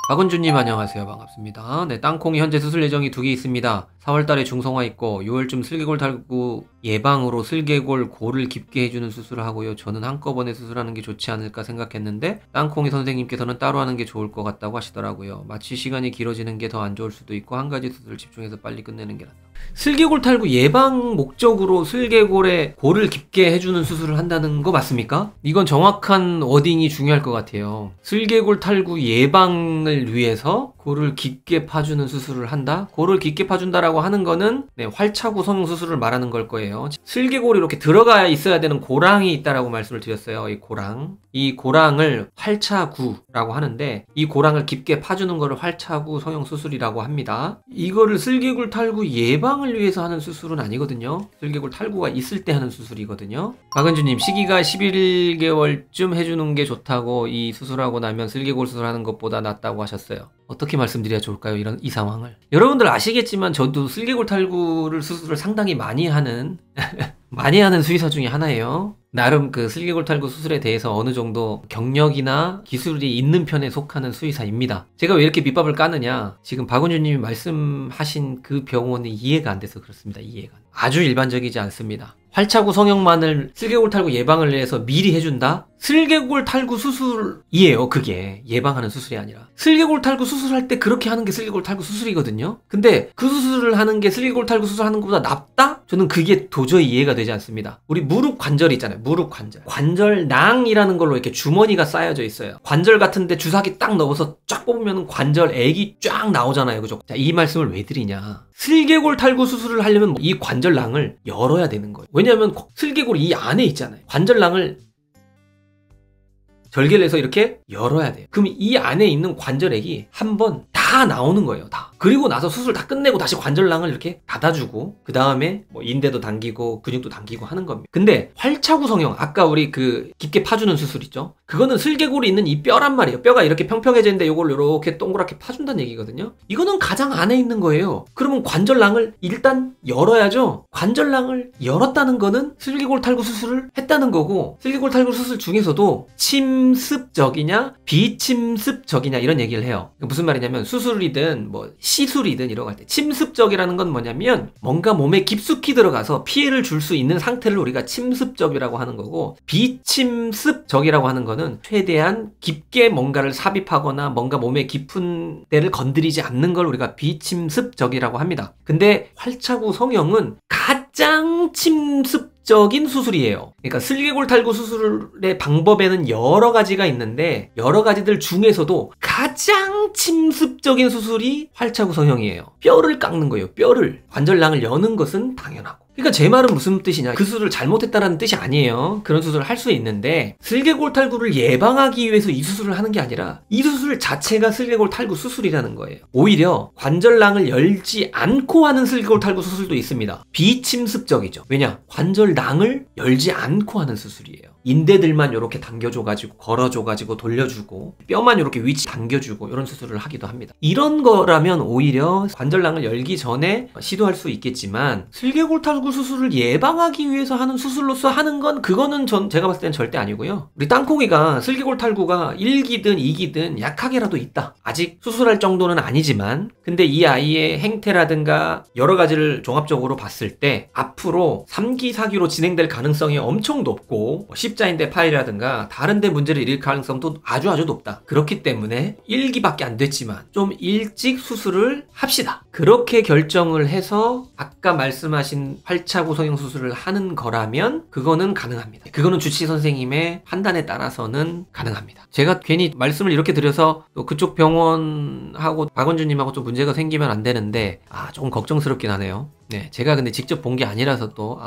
박은주님 안녕하세요. 반갑습니다. 네, 땅콩이 현재 수술 예정이 2개 있습니다. 4월달에 중성화 있고 6월쯤 슬개골 탈구 예방으로 슬개골 골을 깊게 해주는 수술을 하고요. 저는 한꺼번에 수술하는 게 좋지 않을까 생각했는데 땅콩이 선생님께서는 따로 하는 게 좋을 것 같다고 하시더라고요. 마취 시간이 길어지는 게 더 안 좋을 수도 있고 한 가지 수술을 집중해서 빨리 끝내는 게 낫다. 슬개골 탈구 예방 목적으로 슬개골에 골을 깊게 해주는 수술을 한다는 거 맞습니까? 이건 정확한 워딩이 중요할 것 같아요. 슬개골 탈구 예방을 위해서 골을 깊게 파주는 수술을 한다? 골을 깊게 파준다라고 하는 거는 활차구 성형 수술을 말하는 걸 거예요. 슬개골이 이렇게 들어가 있어야 되는 고랑이 있다라고 말씀을 드렸어요. 이 고랑을 활차구라고 하는데 이 고랑을 깊게 파주는 거를 활차구 성형 수술이라고 합니다. 이거를 슬개골 탈구 예방을 위해서 하는 수술은 아니거든요. 슬개골 탈구가 있을 때 하는 수술이거든요. 박은주님, 시기가 11개월쯤 해주는 게 좋다고 이 수술하고 나면 슬개골 수술하는 것보다 낫다고 하셨어요. 어떻게 말씀드려야 좋을까요? 이 상황을. 여러분들 아시겠지만 저도 슬개골 탈구를 수술을 상당히 많이 하는 수의사 중에 하나예요. 나름 그 슬개골 탈구 수술에 대해서 어느 정도 경력이나 기술이 있는 편에 속하는 수의사입니다. 제가 왜 이렇게 밑밥을 까느냐? 지금 박은주님이 말씀하신 그 병원이 이해가 안 돼서 그렇습니다. 아주 일반적이지 않습니다. 활차구 성형만을 슬개골 탈구 예방을 위해서 미리 해준다? 슬개골 탈구 수술이에요. 그게 예방하는 수술이 아니라 슬개골 탈구 수술할 때 그렇게 하는 게 슬개골 탈구 수술이거든요. 근데 그 수술을 하는 게 슬개골 탈구 수술하는 것보다 낫다? 저는 그게 도저히 이해가 되지 않습니다. 우리 무릎 관절 있잖아요. 무릎 관절. 관절낭이라는 걸로 이렇게 주머니가 쌓여져 있어요. 관절 같은데 주사기 딱 넣어서 쫙 뽑으면 관절액이 쫙 나오잖아요. 그죠? 자, 이 말씀을 왜 드리냐? 슬개골 탈구 수술을 하려면 이 관절낭을 열어야 되는 거예요. 왜냐하면 슬개골이 이 안에 있잖아요. 관절낭을 절개를 해서 이렇게 열어야 돼요. 그럼 이 안에 있는 관절액이 한번 다 나오는 거예요. 다. 그리고 나서 수술 다 끝내고 다시 관절낭을 이렇게 닫아주고 그 다음에 뭐 인대도 당기고 근육도 당기고 하는 겁니다. 근데 활차구 성형, 아까 우리 그 깊게 파주는 수술 있죠? 그거는 슬개골이 있는 이 뼈란 말이에요. 뼈가 이렇게 평평해졌는데 이걸 이렇게 동그랗게 파준다는 얘기거든요. 이거는 가장 안에 있는 거예요. 그러면 관절낭을 일단 열어야죠. 관절낭을 열었다는 거는 슬개골 탈구 수술을 했다는 거고, 슬개골 탈구 수술 중에서도 침습적이냐 비침습적이냐 이런 얘기를 해요. 무슨 말이냐면 수술이든 뭐 시술이든 이런 거 할 때 침습적이라는 건 뭐냐면 뭔가 몸에 깊숙이 들어가서 피해를 줄 수 있는 상태를 우리가 침습적이라고 하는 거고, 비침습적이라고 하는 거는 최대한 깊게 뭔가를 삽입하거나 뭔가 몸의 깊은 데를 건드리지 않는 걸 우리가 비침습적이라고 합니다. 근데 활차구 성형은 가장 침습적인 수술이에요. 그러니까 슬개골 탈구 수술의 방법에는 여러 가지가 있는데 여러 가지들 중에서도 가장 침습적인 수술이 활차구 성형이에요. 뼈를 깎는 거예요. 뼈를. 관절낭을 여는 것은 당연하고. 그러니까 제 말은 무슨 뜻이냐, 그 수술을 잘못했다라는 뜻이 아니에요. 그런 수술을 할 수 있는데 슬개골 탈구를 예방하기 위해서 이 수술을 하는 게 아니라 이 수술 자체가 슬개골 탈구 수술이라는 거예요. 오히려 관절낭을 열지 않고 하는 슬개골 탈구 수술도 있습니다. 비침습적이죠. 왜냐? 관절낭을 열지 않고 하는 수술이에요. 인대들만 이렇게 당겨줘가지고 걸어줘가지고 돌려주고 뼈만 이렇게 위치 당겨주고 이런 수술을 하기도 합니다. 이런 거라면 오히려 관절낭을 열기 전에 시도할 수 있겠지만 슬개골 탈구 수술을 예방하기 위해서 하는 수술로서 하는 건 그거는 제가 봤을 땐 절대 아니고요. 우리 땅콩이가 슬개골 탈구가 1기든 2기든 약하게라도 있다. 아직 수술할 정도는 아니지만 근데 이 아이의 행태라든가 여러 가지를 종합적으로 봤을 때 앞으로 3기, 4기로 진행될 가능성이 엄청 높고 십자인대 파열이라든가 다른 데 문제를 일으킬 가능성도 아주 높다. 그렇기 때문에 1기밖에 안 됐지만 좀 일찍 수술을 합시다. 그렇게 결정을 해서 아까 말씀하신 활차구 성형 수술을 하는 거라면 그거는 가능합니다. 그거는 주치의 선생님의 판단에 따라서는 가능합니다. 제가 괜히 말씀을 이렇게 드려서 또 그쪽 병원하고 박원주님하고 좀 문제가 생기면 안 되는데 조금 걱정스럽긴 하네요. 네, 제가 근데 직접 본 게 아니라서 또